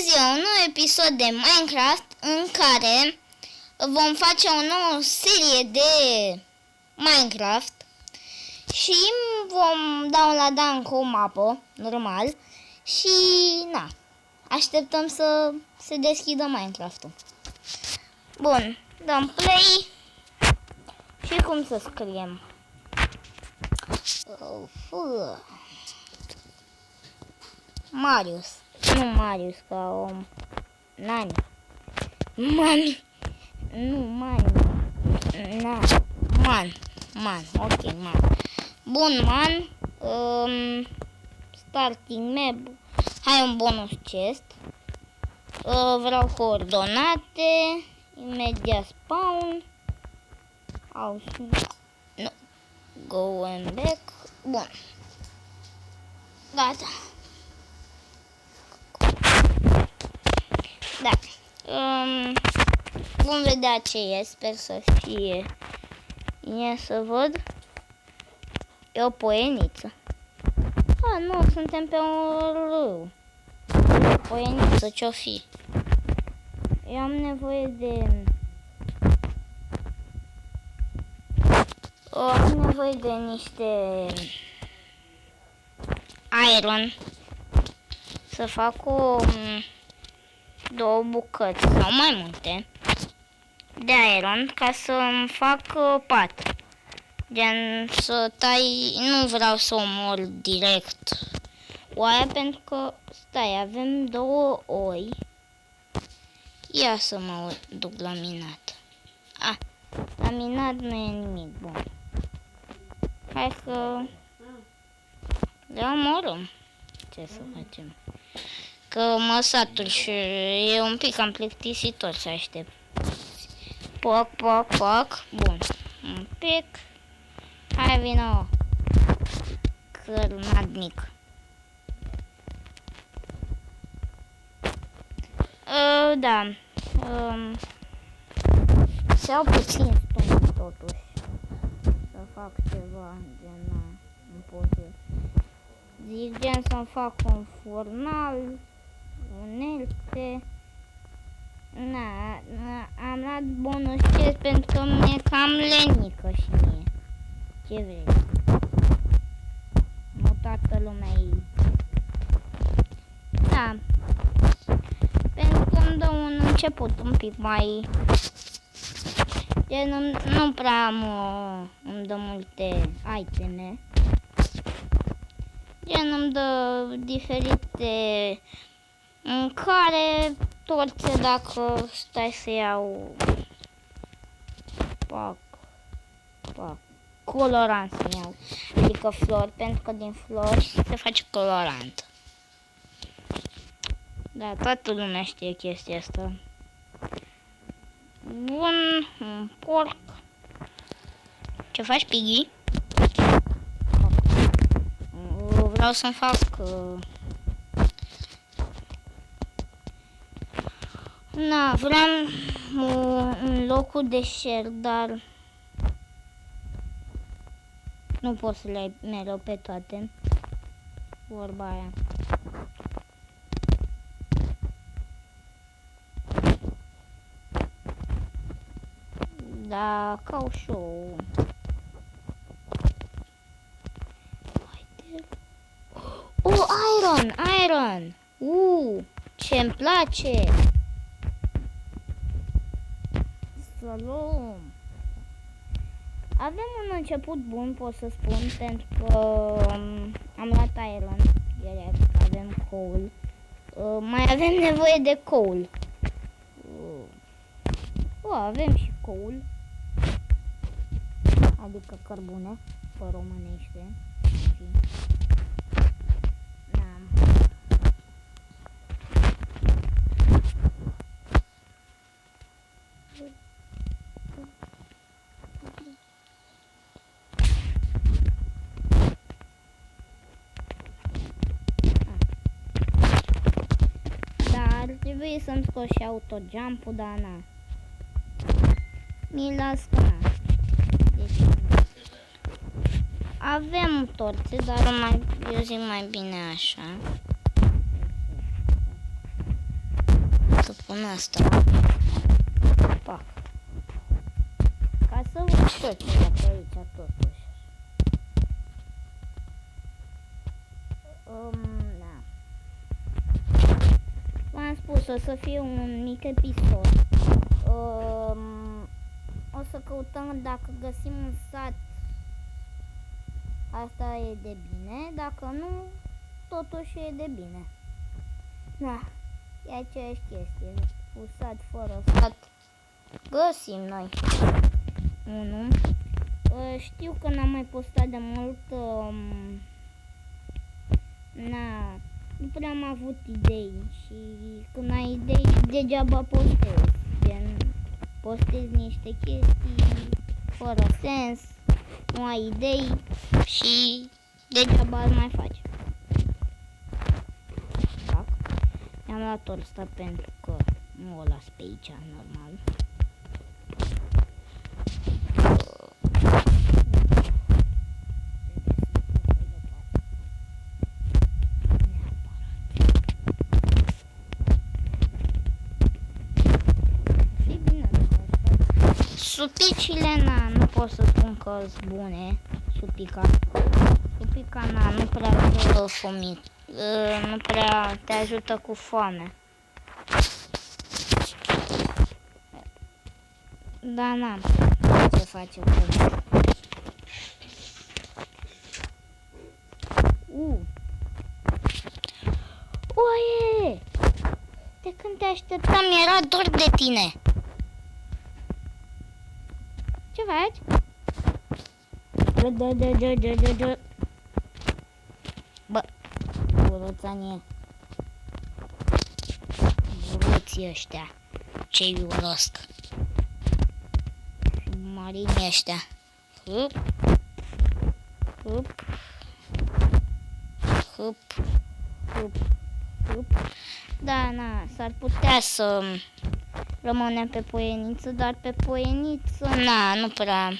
Astăzi e un nou episod de Minecraft în care vom face o nouă serie de Minecraft și vom da un ladan cu o mapă, normal, și na, așteptăm să se deschidă Minecraft-ul. Bun, dăm play și cum să scriem. Marius. Nu Marius ca om. Nani. Mani. Nu, Mani. Na. Man. Ok, man. Bun, man. Starting map. Hai un bonus chest. Vreau coordonate. Imediat spawn. No. Go and back. Bun. Gata. Da. Vom vedea ce e. Sper să fie. Ia să văd. E o poieniță. Nu, suntem pe un râu. Poieniță, ce-o fi? Eu am nevoie de... Am nevoie de niște... iron. Să fac două bucăți sau mai multe de iron ca să-mi fac pat. Gen să tai, nu vreau să omor direct oaia pentru că, stai, avem două oi. Ia să mă duc la minat. La minat nu e nimic bun. Hai că le omorăm. Ce să facem? Că mă satur și e un pic cam plictisitor să aștept. Poc. Bun. Un pic. Hai vină. Cărnadnic. Da. Să iau puțin stone totuși. Să fac ceva gen nu pot să zic gen să-mi fac un furnal. Unelte. Am luat bonus chest pentru că mi-e cam lenică și mie. Ce vrei? Nu toată lumea e. Da. Pentru că îmi dă un început un pic mai... Gen, nu prea îmi dă multe iteme. Gen, îmi dă diferite mâncare, torțe dacă stai să iau colorant să iau, adică flori, pentru că din flori se face colorant. Da, toată lumea știe chestia asta. Bun, un porc. Ce faci, Piggy? Vreau să-mi fac vreau un locul de share, dar nu pot să le ai mereu pe toate. Vorba aia. Da, ca show. Iron! Ce-mi place! Să luăm! Avem un început bun, pot să spun, pentru că am luat iron direct, avem coal. Mai avem nevoie de coal. Avem și coal. Adică cărbune, pe românește. Trebuie să-mi scot și auto-jump-ul, dar na. Mi las că na. Deci, avem torțe, dar eu zic mai bine așa. pun asta. Pac. Ca să văd și eu ce e pe aici totuși. Da. V-am spus, o să fie un mic episod. O să căutăm dacă găsim un sat. Asta e de bine, dacă nu, totuși e de bine. Da, e aceeași chestie. Cu sat, fără sat, găsim noi unul. Știu că n-am mai postat de mult. Nu prea am avut idei și când ai idei degeaba postezi. Gen, postezi niște chestii fără sens, nu ai idei și degeaba îl mai faci. Da? I-am luat ăsta pentru că nu o las pe aici, normal. Supicile, nu pot să spun că sunt bune. Supica, nu prea dă foamete, nu prea te ajută cu foame. Da, n-am ce face cu el. Oaie! De când te așteptam era dor de tine. Ce faci? Bă, urățanie. Urății ăștia. Ce-i urăsc? Marini ăștia. Hup. Hup. Hup. Hup. Hup. Da, s-ar putea să rămânem pe poieniță, dar pe poieniță, nu prea.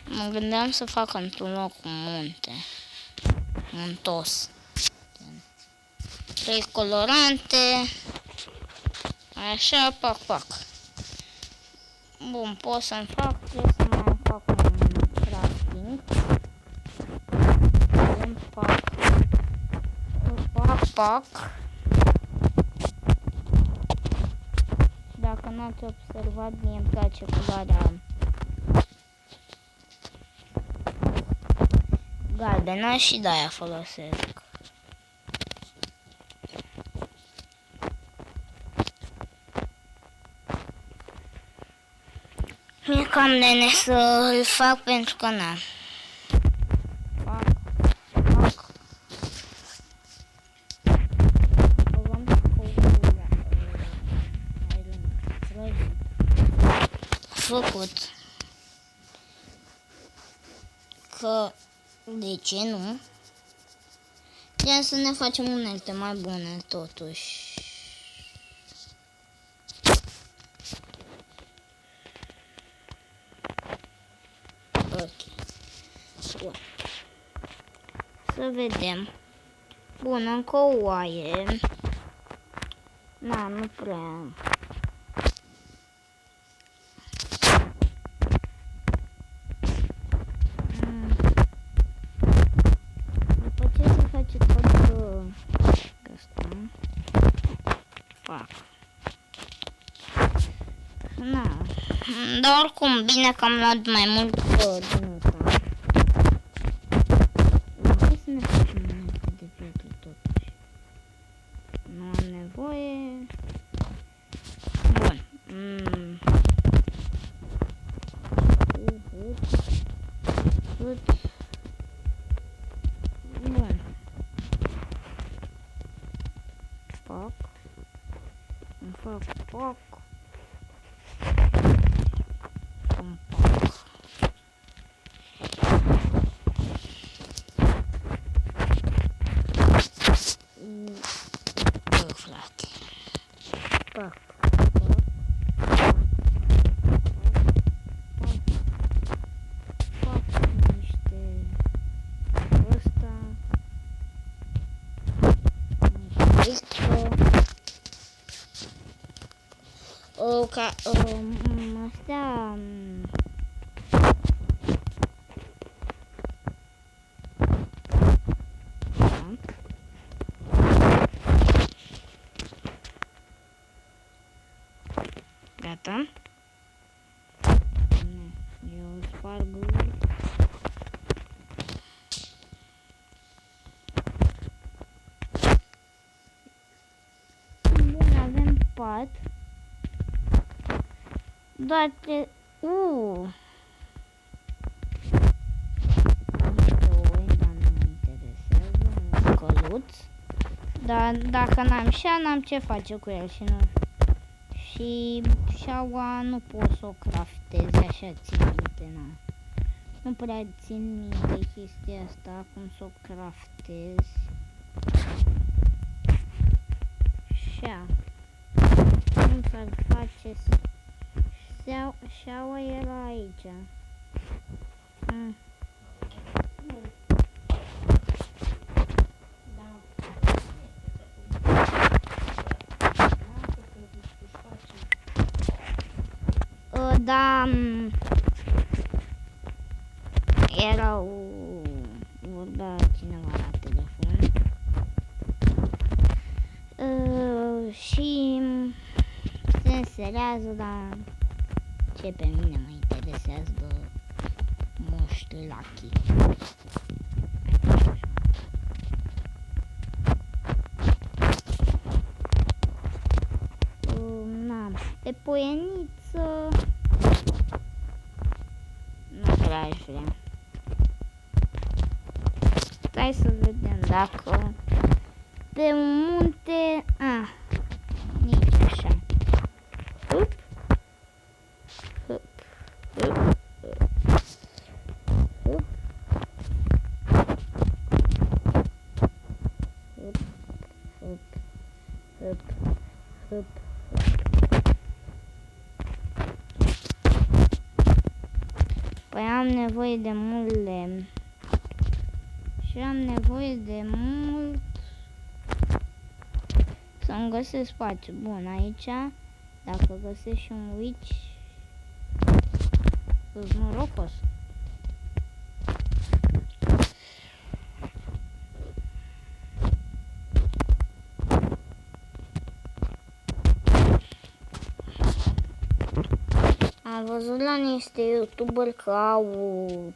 Mă gândeam să fac într-un loc cu munte. Muntos. 3 colorante. Așa, pac. Bun, pot să-mi fac, trebuie să mai fac un crafting. Pac. Dacă n-ați observat, mie îmi place culoarea galbenă și de-aia folosesc. Mi-e cam nene să-l fac pentru că n-am. Făcut că de ce nu? Ia să ne facem unelte mai bune totuși. Ok. Bun. Să vedem. Bun, încă o oaie. Nu prea. Dar oricum, bine că am luat mai mult din ăsta. Hai să ne facem unelte de pietre totuși. Nu am nevoie. Bun. Bun. Pac. Îmi fac pac. Astea... Gata. Eu sparg. Bun, avem pat. Doar pe... Dar nu mă interesează. Un căluț. Dar dacă n-am șa, n-am ce face cu el și nu... Și șaua nu pot să o craftez, așa țin minte, na. Nu prea țin minte chestia asta, cum să o craftez. Șa. Cum să-l faceți? Șaua era aici. Da, vorbea cineva la telefon și se înserează, dar ce pe mine mă interesează de Moș Lucky. Pe poieniță nu prea aș vrea. Stai să vedem dacă pe un munte... nici așa. Hup. Hup. Hup. Hup. Hup. Hup. Hup. Hup. Păi am nevoie de mult lemn. Și am nevoie de mult să-mi găsesc spațiu. Bun, aici, dacă găsesc și un witch, sunt norocos. Am văzut la niște youtuber că au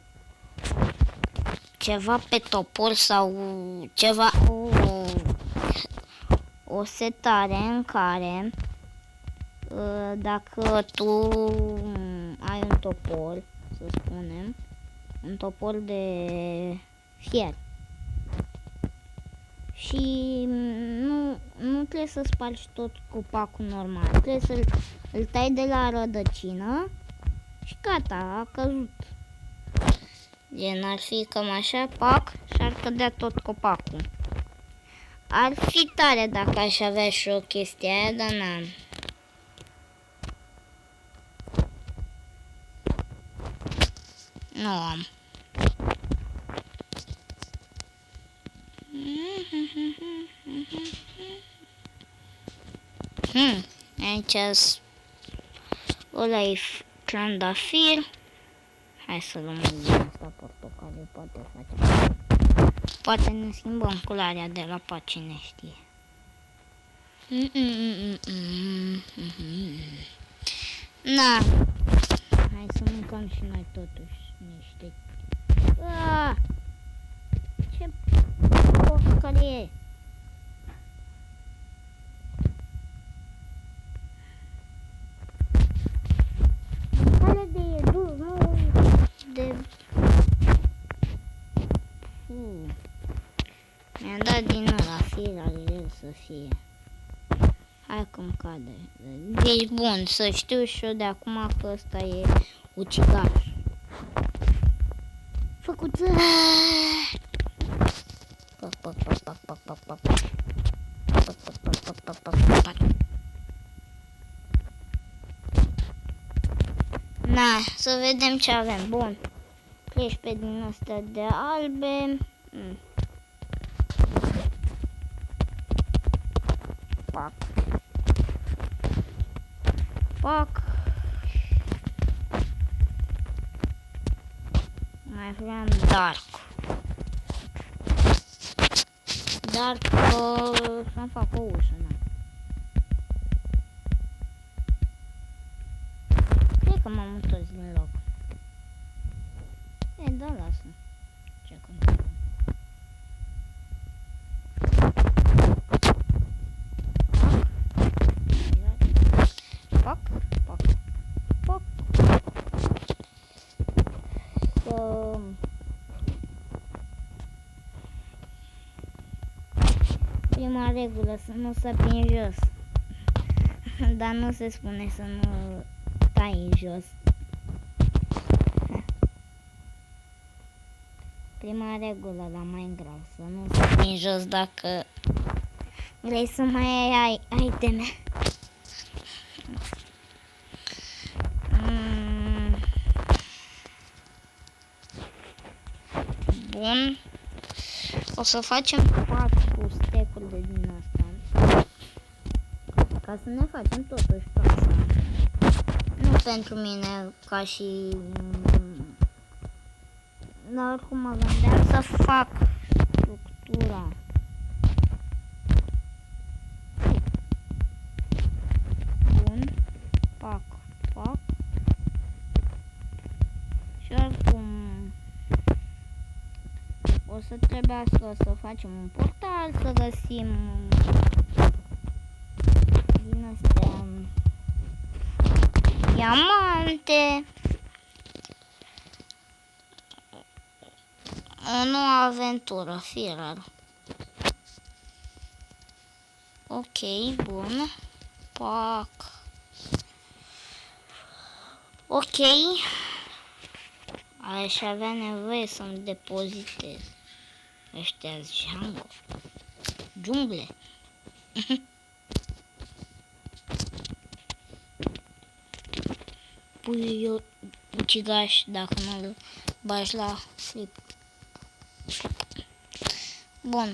ceva pe topor sau ceva, o setare în care dacă tu ai un topor, să spunem, un topor de fier și nu trebuie să spargi tot copacul normal, trebuie să-l tai de la rădăcină și gata, a căzut. Gen, ar fi cam așa, pac, și ar cădea tot copacul. Ar fi tare dacă aș avea și o chestie aia, dar n-am. Nu am. Aici ăla e trandafir. Hai să luăm din asta portocaliu, poate face. Poate ne schimbăm culoarea de la pat, cine știe. Na. Hai să mâncăm și noi totuși niște. Ce porcărie! Care de dus, nu de... Mi-a dat din ăla fir al el să fie. Hai cum cade. Deci bun, să știu și eu de acum că ăsta e ucigaș. Făcuță! Pac, pac, pac, pac, pac, pac, pac. Pac, pac, pac, pac, pac, pac, pac. Na, să vedem ce avem. Bun. 13 din astea de albe. Pac. Foc. Mai vreau dark. Dark să-mi fac o ușă, na. Cred că m-am întors din loc. E, da, lasă. Ce că Foc, foc, foc. Prima regulă, să nu săpi în jos. Dar nu se spune să nu stai în jos. Prima regulă la Minecraft, să nu săpi în jos dacă vrei să mai ai iteme. Bun. O să facem 4 stack-uri de din asta. Ca să ne facem totuși casa. Nu pentru mine ca și... Dar oricum mă gândeam să fac structura. Bun. Pac, pac. Și oricum o să trebuiască să facem un portal, să găsim din astea diamante. O nouă aventură, firar. Ok, bun. Pac. Ok. Aș avea nevoie să-mi depozitez. Ăștia-s jungle. Pui eu ucigaș dacă nu-l bagi la flip. Bun,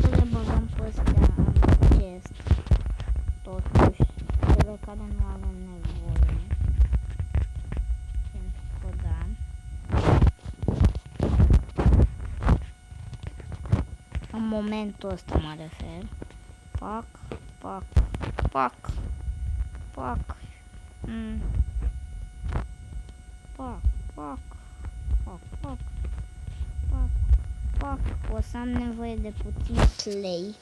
să le băgăm pe astea în chest. Totuși, cele care nu avem nevoie. Pentru că da. În momentul ăsta mă refer. Pac, pac, pac, pac. Pac, pac, pac, pac, pac, pac. O să am nevoie de puțin clay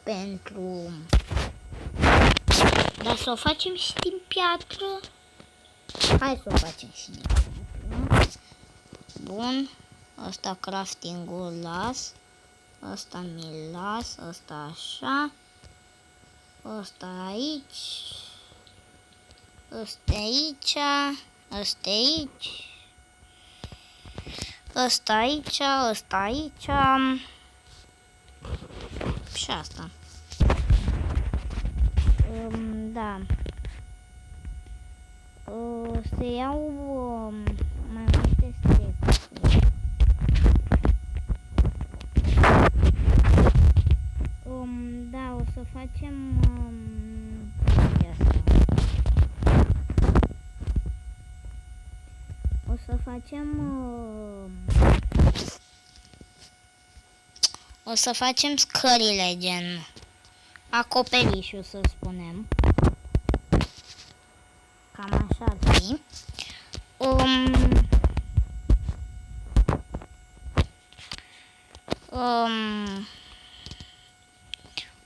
pentru... Dar să o facem și din piatră? Hai să o facem și din piatră. Bun. Asta crafting-ul las. Asta mi-l las. Asta așa. Asta aici. Asta aici. Asta aici. Asta aici. Asta aici. Și asta. Da. O să iau mai multe step-uri. Da, o să facem asta. O să facem o să facem scările gen acoperișul, să spunem. Cam așa ar fi.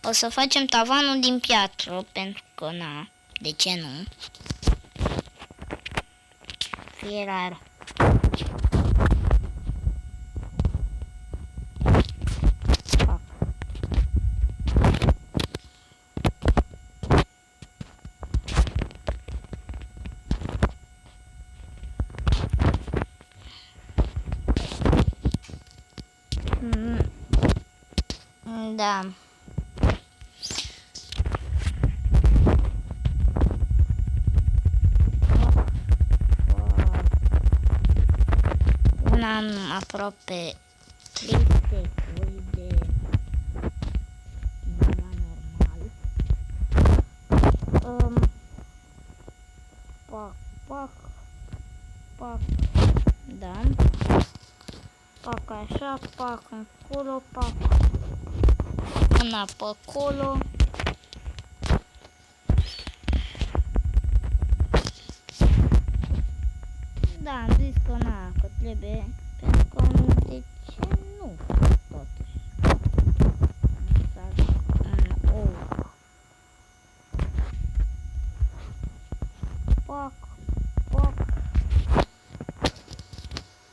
O să facem tavanul din piatră, pentru că, na, de ce nu? Fie rar. Da. Am aproape 3 stecuri de normal. pac, pac, da, pac așa, pac încolo, pac până pe acolo. Da, am zis că na, că trebuie, pentru că de ce nu, totuși. Pac, pac,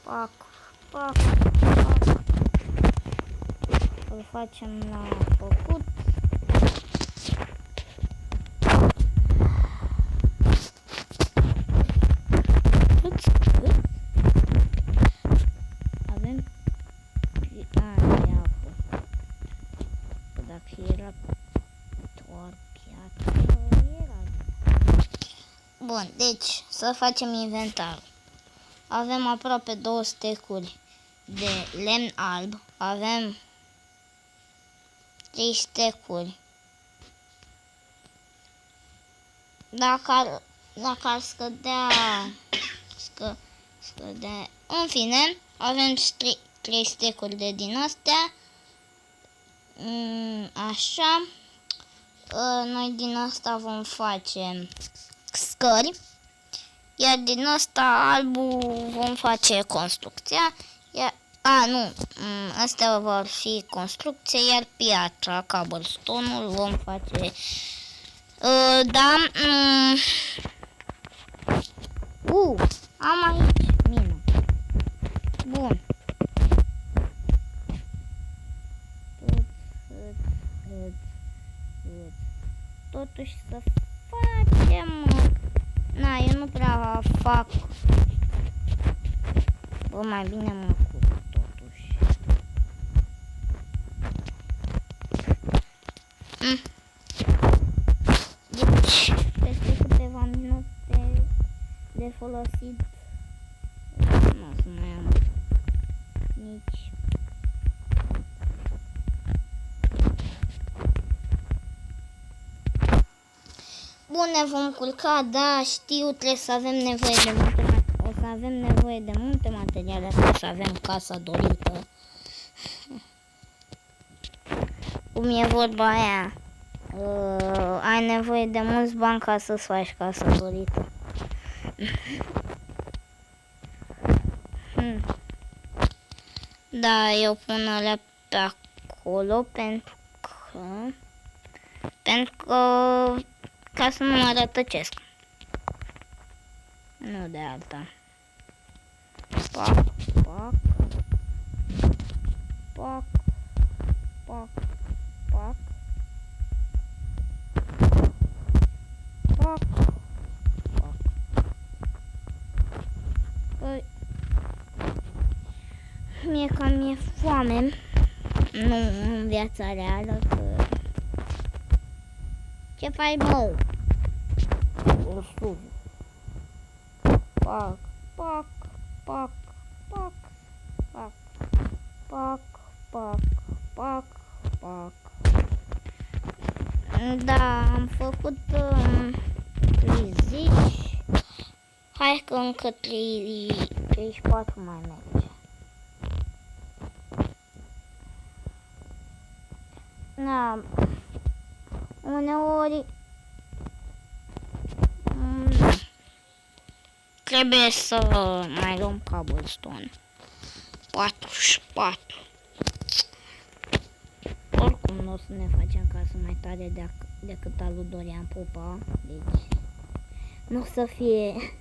pac, pac, pac. Îl facem la făcut. Avem dacă era doar piatră, era. Bun, deci să facem inventarul. Avem aproape 2 stecuri de lemn alb. Avem 3 stecuri. Dacă ar scădea, în fine, avem 3 stecuri de din astea. Așa. Noi din asta vom face scări. Iar din asta albul vom face construcția. Astea vor fi construcție, iar piatra, cobblestone-ul vom face. Da. Am aici mină. Bun. Totuși să facem. Na, eu nu prea fac. Bă, mai bine mă ocup totuși. Deci, peste câteva minute de folosit, nu o să mai am nici. Bun, ne vom culca, da, știu, trebuie să avem nevoie de multe, o să avem nevoie de multe materiale ca să avem casa dorită. Cum e vorba aia, ai nevoie de mulți bani ca să-ți faci casa dorită. Da, eu pun alea pe acolo pentru că ca să nu mă rătăcesc. Nu de alta. Pac, pac, pac, pac, pac, pac, pac. Păi, mie cam mi-e foame. Nu în viața reală, că... Ce faci, mă? O suv. Pac, pac, pac, pac, pac, pac, pac, pac, pac. Da, am făcut 30. Hai că încă 34 mai merge. Da. Uneori trebuie să mai luăm cobblestone. 44. Oricum nu o să ne facem casă mai tare decât al lui Dorian Popa. Deci nu o să fie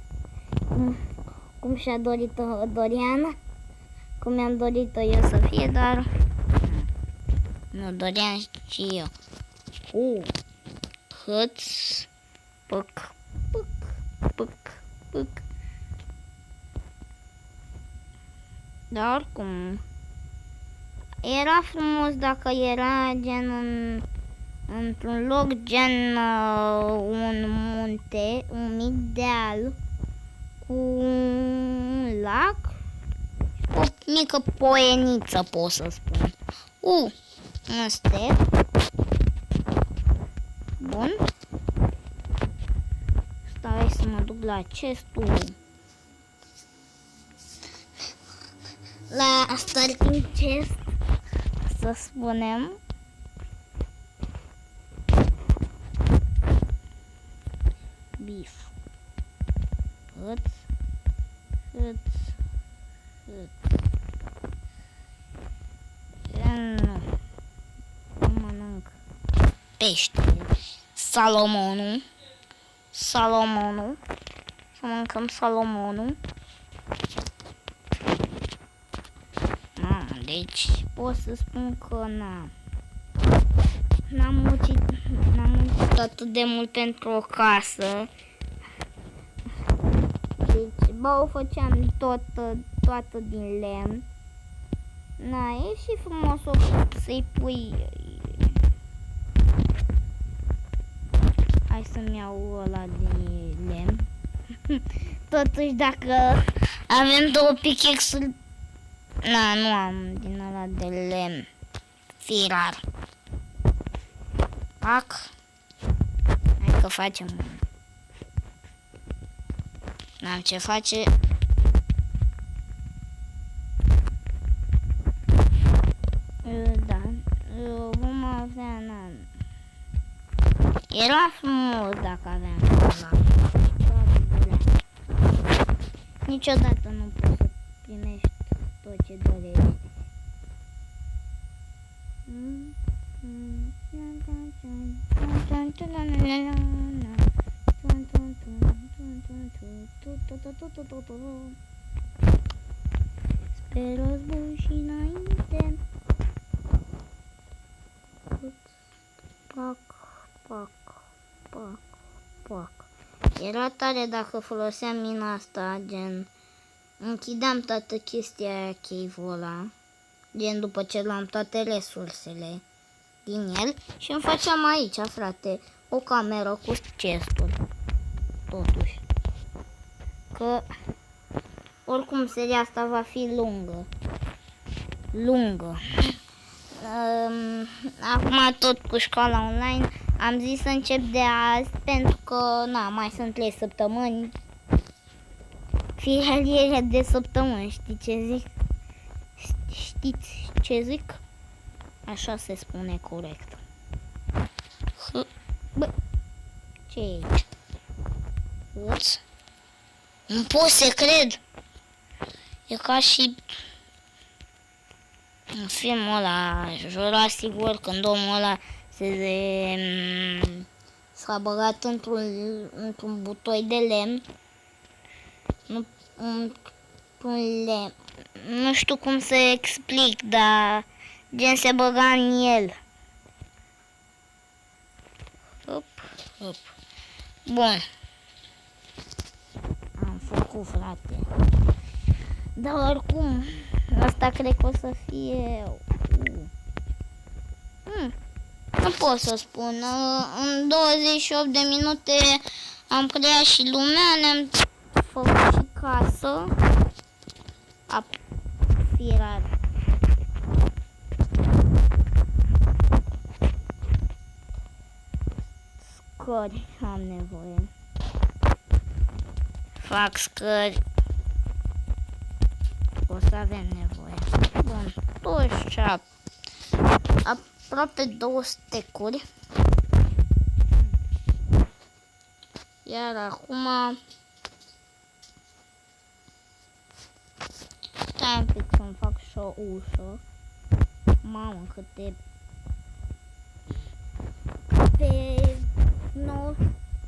cum și-a dorit-o Dorian, cum mi-am dorit-o eu să fie, dar nu Dorian și eu. Hăț, păc, păc, păc, păc. Dar oricum, era frumos dacă era gen într-un loc gen un munte, un mic deal cu un lac, o mică poieniță, pot să spun. Un step. Bun. Stai să mă duc la chestul, la starting chest, să spunem. Beef. Hâț. Nu mănânc pește. Salomonul. Să mâncăm salomonul. Deci pot să spun că n-am muncit atât de mult pentru o casă. Deci, o făceam toată din lemn. E și frumos să-i pui. Hai să-mi iau ăla de lemn. Totuși, dacă avem două pickaxe-uri, nu am din ăla de lemn. Firar. Pac. Hai că facem. N-am ce face. Da. Vom avea, Era frumos dacă aveam ăla. Niciodată nu poți să primești tot ce dorești. Spre război și înainte. Pac. Era tare dacă foloseam mina asta, gen închideam toată chestia aia, cave-ul ăla, gen după ce luam toate resursele din el și îmi făceam aici, frate, o cameră cu chesturi, totuși. Că oricum seria asta va fi lungă. Acum tot cu școala online am zis să încep de azi pentru că mai sunt 3 săptămâni. Fiecare de săptămâni, știți ce zic? Așa se spune corect. Bă, ce e aici? Nu pot să cred. E ca și în filmul ăla, Jurassic World, când omul ăla s-a băgat într-un butoi de lemn. Nu știu cum să explic, dar gen se băga în el. Hop. Bun. Am făcut, frate. Dar oricum, asta cred că o să fie... Nu pot să spun. În 28 de minute am creat și lumea, ne-am făcut și casă. Firar. Scări am nevoie. Fac scări. O să avem nevoie. Bun, 27. Aproape 2 stecuri. Iar acum stai un pic să-mi fac și o ușă. Mamă, câte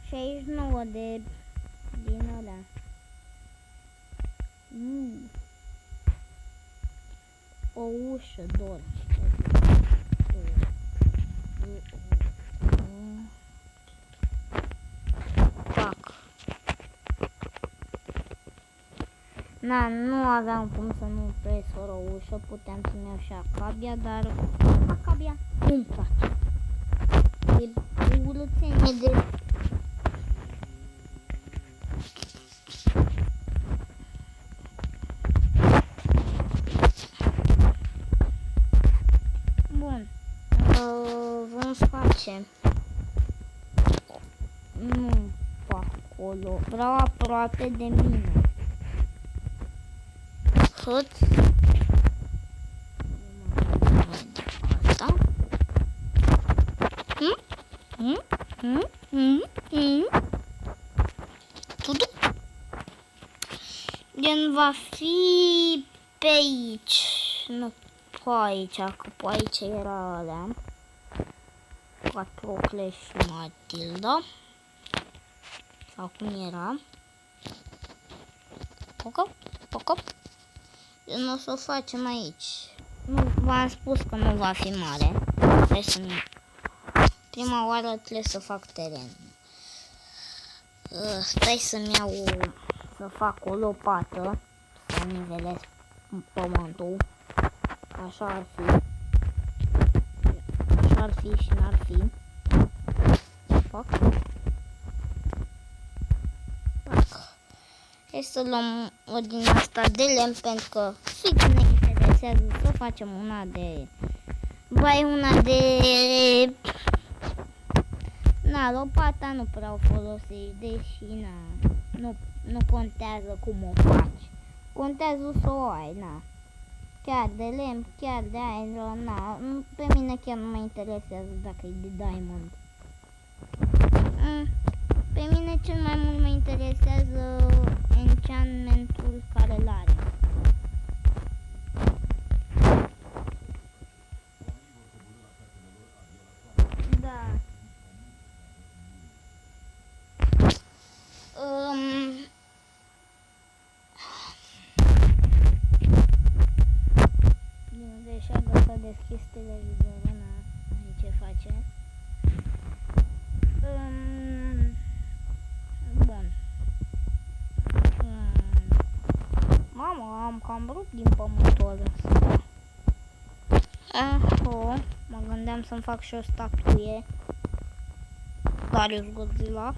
69 de din alea. O ușă, dor. Pac. Nu aveam cum să nu presc fără o ușă, puteam să-mi iau și acabia, dar acabia nu-mi place. E urâțenie de... Bun. Vom face... Nu fac o acolo. Vreau aproape de mine. Hât. Asta. Tudu. Gen va fi pe aici. Nu pe aici, că pe aici era alea. Patrocle și Matilda. Sau cum era. Poco. Nu o să o facem aici. Nu, v-am spus că nu va fi mare. Prima oară trebuie să fac teren. Stai să-mi iau, să fac o lopată, să nivelez pământul. Așa ar fi. Așa ar fi și n-ar fi. Fac. Hai să luăm o din asta de lemn, pentru că fix ne interesează să facem una de... Vai, una de... Na, lopata nu prea o folosești, deși nu contează cum o faci. Contează să o ai, na. Chiar de lemn, chiar de aer, na. Pe mine chiar nu mă interesează dacă e de diamond. Pe mine cel mai mult mă interesează enchantmentul care l-are. Da. Deși dacă deschis televizorul, aici ce face. Bun. Mamă, am cam rupt din pământul ăsta. Mă gândeam să-mi fac și o statuie. Darius Godzilla.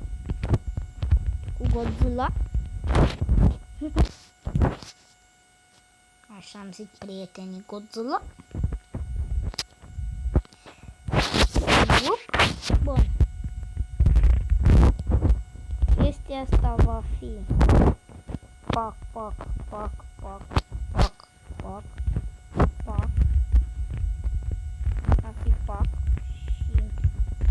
Cu Godzilla. Așa am zis prietenii Godzilla. Bun. Chestia asta va fi pac. Va fi pac și pac.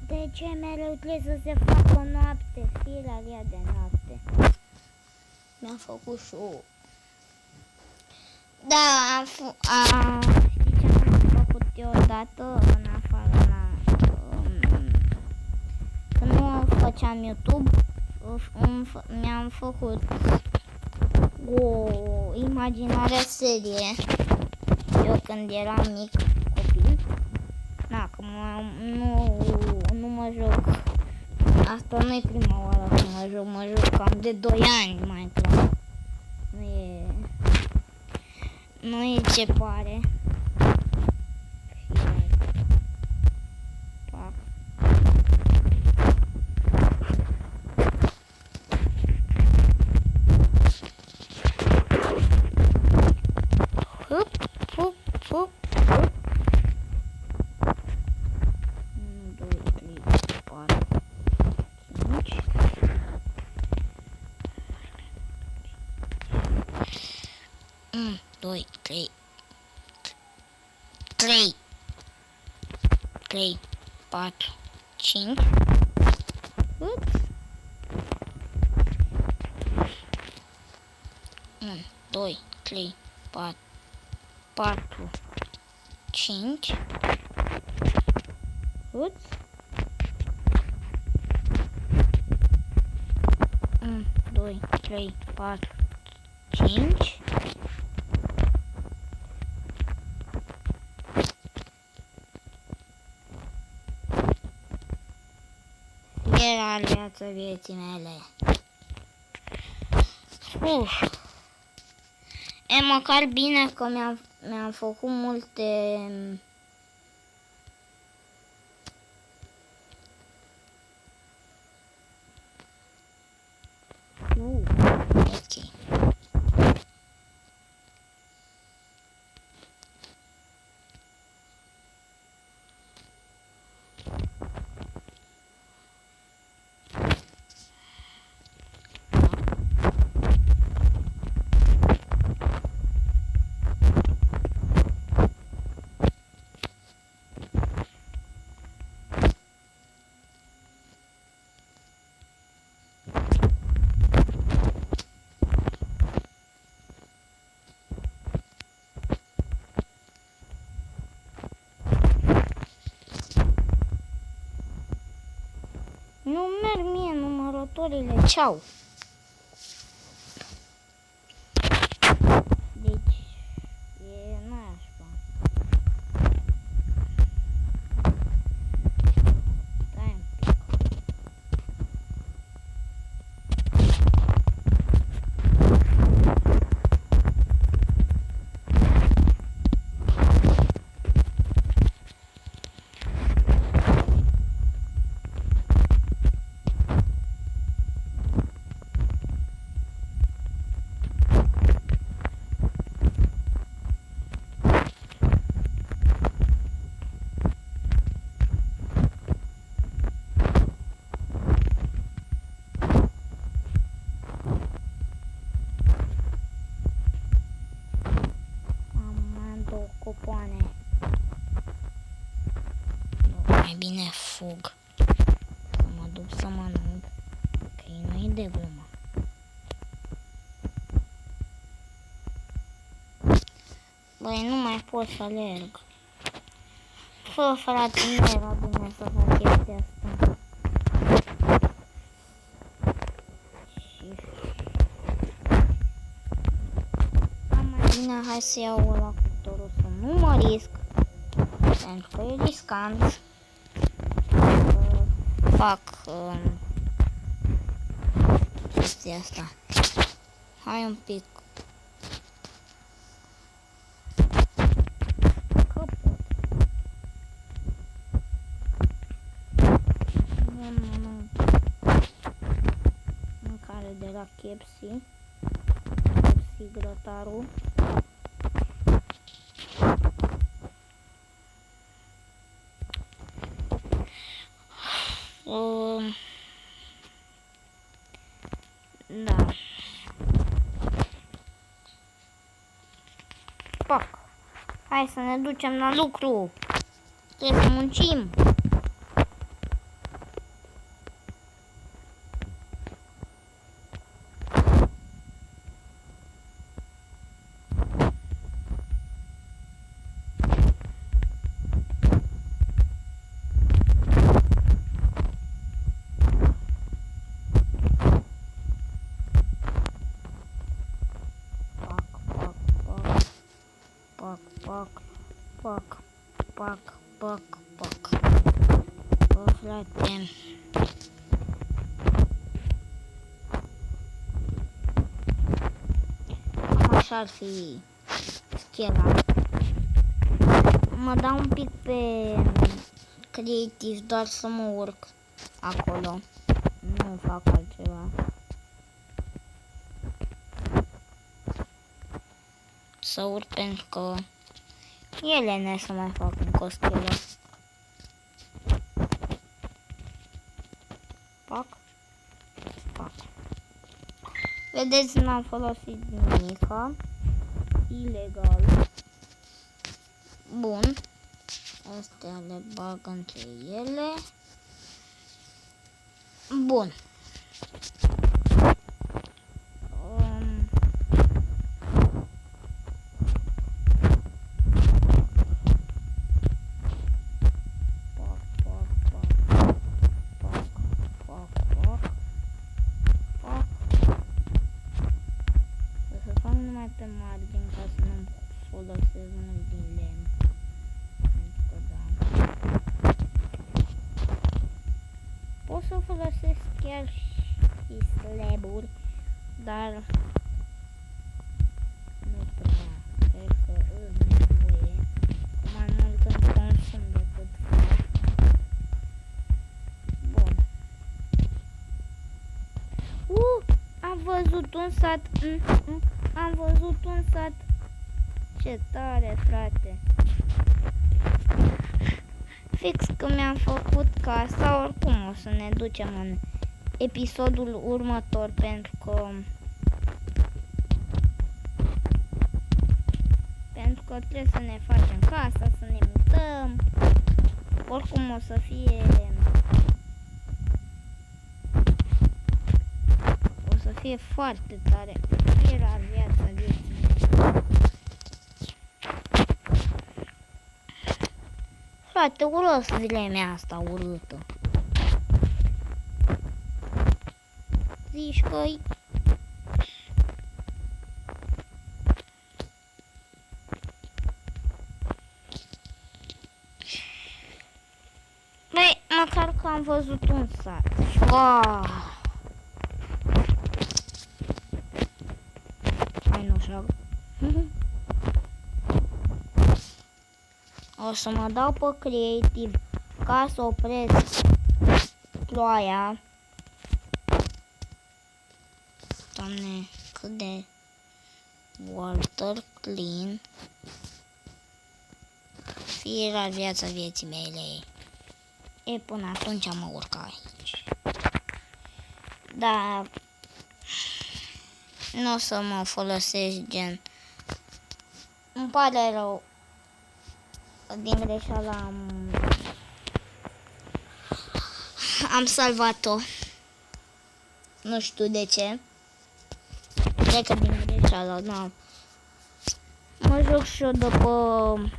De ce mereu trebuie să se facă noapte? Firea de noapte. Mi-am făcut și o... Da, știi ce am făcut eu odată în afară când nu făceam YouTube, mi-am făcut o imaginare serie. Eu când eram mic copil. Na, că nu mă joc. Asta nu e prima oară când mă joc cam de 2 ani Minecraft. Nu e ce pare. Hup. 1, 2, 3, 4, 5. Unu, doi, trei, 4, 5. Ups. 1, 2, 3, 4, 5. Ups. 1, 2, 3, 4, 5. Era viața vieții mele. E măcar bine că mi-am făcut multe următoarele. Ceau! Deci, e nașpa. Stai un pic. Copoane. Mai bine fug. Să mă duc să mănânc, că nu e de glumă. Băi, nu mai pot să alerg. Fă, frate, nu era bine să fac chestia asta. Mai bine, hai să iau ăla cu torul, să nu mă risc. Pentru că e riscant. Fac chestia asta. Hai un pic. Că pot. Mâncare de la KFC. KFC grătarul. Da. Pac. Hai să ne ducem la lucru. Trebuie să muncim. Pac. Bă, frate. Așa ar fi schema. Mă dau un pic pe creativ, doar să mă urc acolo. Nu fac altceva. Să urc pentru că ele ne să mai fac un costelă. Pac. Vedeți, n-am folosit nimica. Ilegal. Bun. Astea le bag între ele. Bun. Pe margini ca să nu folosesc mult din lemn. Pentru că da. Pot să folosesc chiar și slaburi, dar nu prea. Cred că îți nevoie cu mai mult în consum decât fac. Bun. Am văzut un sat. Am văzut un sat. Ce tare, frate. Fix că mi-am făcut casa, oricum o să ne ducem în episodul următor, pentru că trebuie să ne facem casa, să ne mutăm. Oricum o să fie foarte tare. Era viața vieții. Frate, uros vremea asta urâtă. pișcăi. Băi, măcar că am văzut un sat. Wow. Hai, nu șag. O să mă dau pe creativ ca să opresc ploaia. Doamne, cât de water clean. Fiera viața vieții mele. E, până atunci mă urc aici. Da, nu o să mă folosesc gen. Îmi pare rău. Din greșeală am salvat-o. Nu știu de ce. Cred că din greșeală, da. Mă joc și eu după...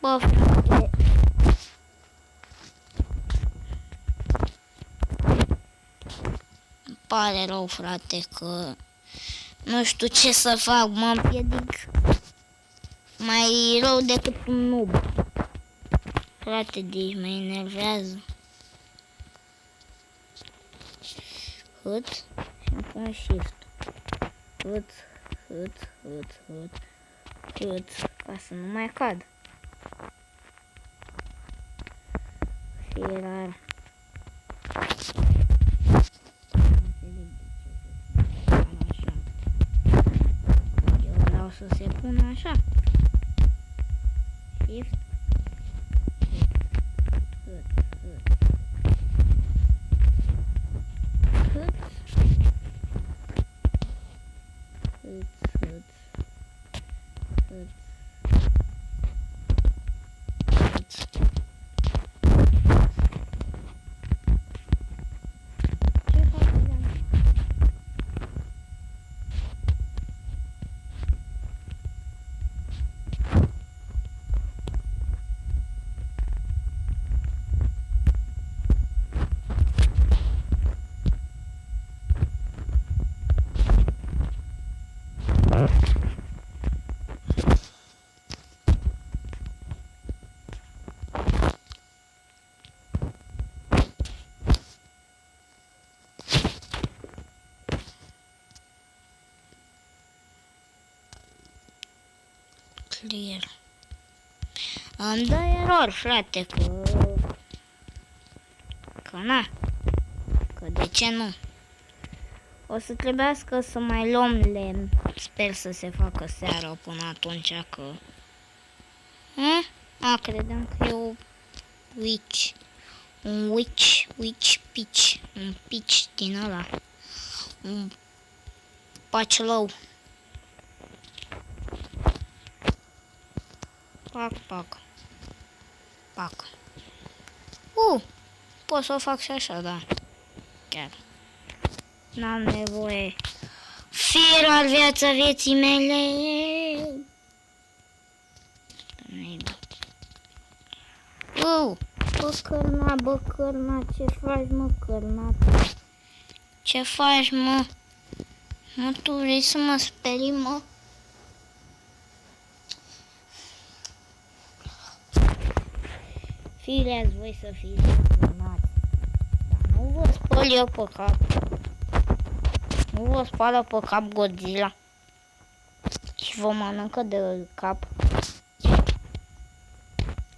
Bă, frate. Îmi pare rău, frate, că nu știu ce să fac, mă împiedic mai rău decât un noob. Frate, deci mă enervează. Hât și îmi pun shift. Hât, ca să nu mai cad. Firar. Eu vreau să se pună așa. Shift. Clear. Îmi dă erori, frate, că na, că de ce nu? O să trebuiască să mai luăm lemn. Sper să se facă seara până atunci, că... credeam că e o witch. Un witch pitch. Un pitch din ăla. Un pacilău. Pac. Pot să o fac și așa, da. Chiar. N-am nevoie. Fier al viața vieții mele. Bă, cărna, ce faci, mă, cărna? Ce faci, mă? Mă, tu vrei să mă sperii, mă? Fileați voi să fiți cărnați. Dar nu vă spăl eu pe cap. Nu vă spală pe cap Godzilla. Și vă mănâncă de cap.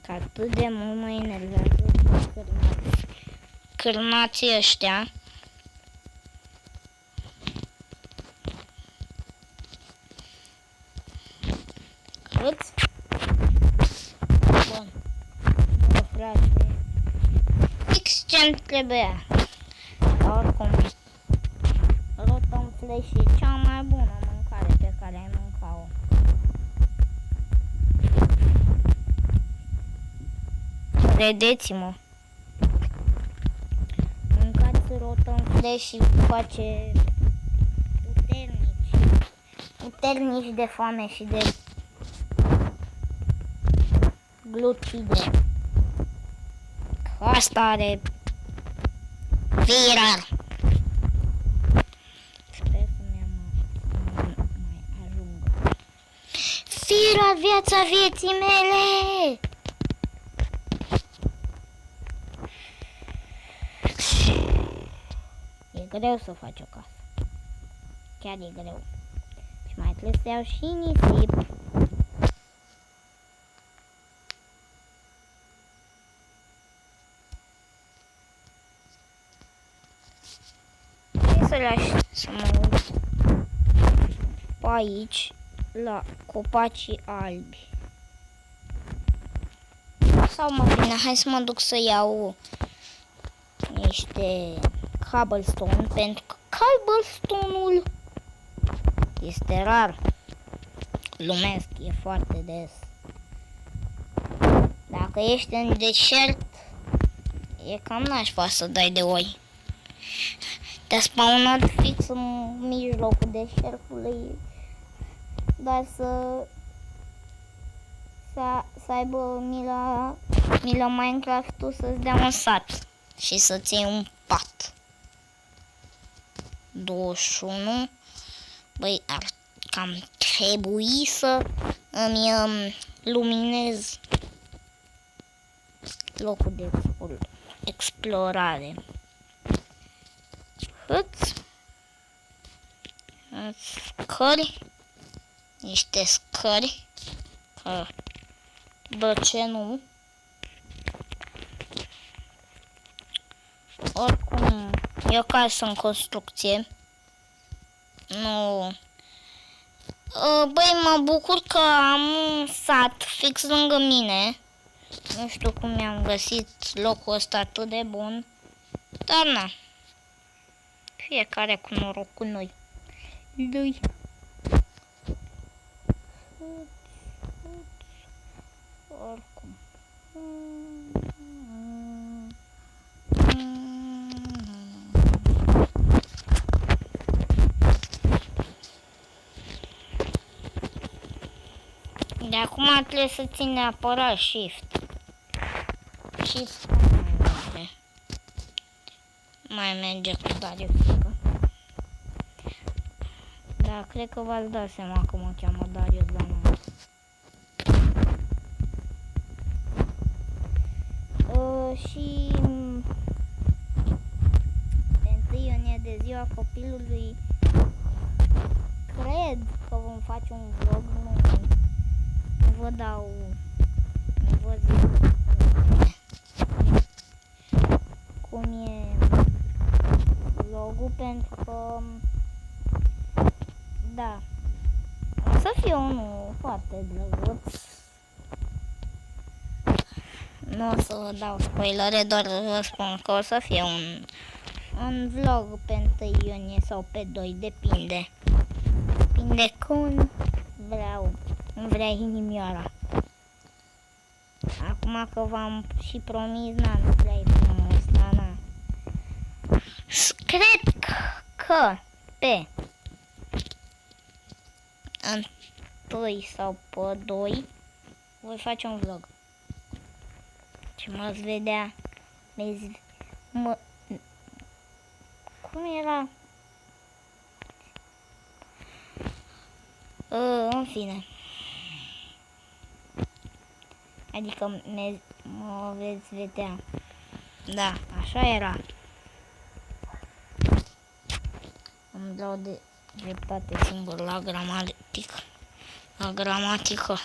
Că atât de mult mă enervează cârnații ăștia. Cât? Bun. Bă, frate. Fix ce-mi trebuia. Dar oricum, rotom flash e cea mai bună mâncare pe care ai mâncat-o. Credeți-mă. Mâncați rotom flash și face puternici de foame și de glucide. Ca Asta are virar. Sper să mai ajungă. Fira, viața vieții mele! E greu să faci o casă. Chiar e greu. Și mai trebuie să iau și nisip. Să lași să mă uit pe aici la copacii albi. Sau mai bine, hai să mă duc să iau niște cobblestone, pentru că cobblestone-ul este rar. Glumesc, e foarte des. Dacă ești în deșert, e cam nașpa să dai de oi. Te-a spawnat fix în mijlocul deșertului, dar să aibă mila Minecraft-ul să-ți dea un sat și să-ți iei un pat. 21. Băi, ar cam trebui să îmi luminez locul de explorare. Scări, niște scări, de ce nu? Oricum, e o casă în construcție. Nu. Băi, mă bucur că am un sat fix lângă mine. Nu știu cum mi-am găsit locul ăsta atât de bun, dar na. Fiecare cu norocul noi. Lui. Oricum. De acum trebuie să țin neapărat Shift. Shift mai merge cu Darius. Da, cred că v-ați dat seama că mă cheamă Darius, dar nu. Și pe 1 iunie de ziua copilului cred că vom face un vlog. Nu vă dau, nu vă zic cum e vlogul, pentru că da, o să fie unul foarte drăguț. Nu o să vă dau spoilere, doar vă spun că o să fie un vlog pe 1 iunie sau pe 2, depinde. Depinde cum vrea inimioara. Acum că v-am și promis, nu prea-i frumos, na. Cred că pe 1 sau pe 2 voi face un vlog. Și mă-ți vedea, cum era? În fine. Adică mă veți vedea. Da, așa era. Îmi dau de dreptate singur la gramatică. La gramatică.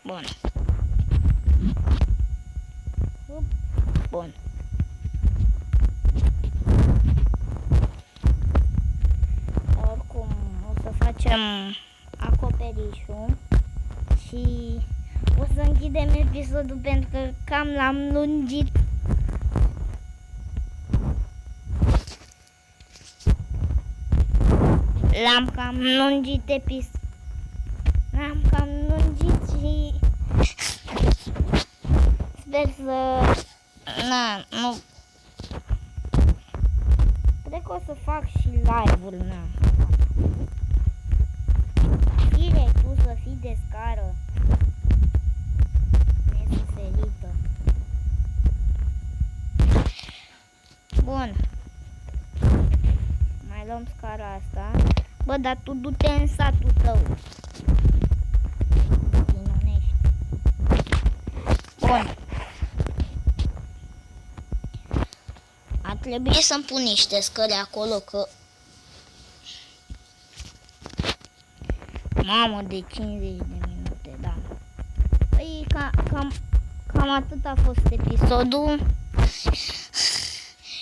Bun. Bun. Oricum, o să facem acoperișul și o să închidem episodul pentru că cam l-am lungit. L-am cam lungit și sper să... Na, nu... Cred că o să fac și live-ul, na. Fire, tu să fii de scară nesuferită. Bun. Mai luăm scara asta. Bă, dar tu du-te în satul tău. Minunești. Bun. Ar trebui să-mi pun niște scări acolo, că... Mamă, de 50 de minute, da. Păi, cam atât a fost episodul.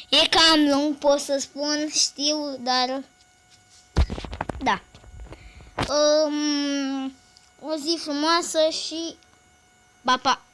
E cam lung, pot să spun, știu, dar... Da. O zi frumoasă și... Pa, pa!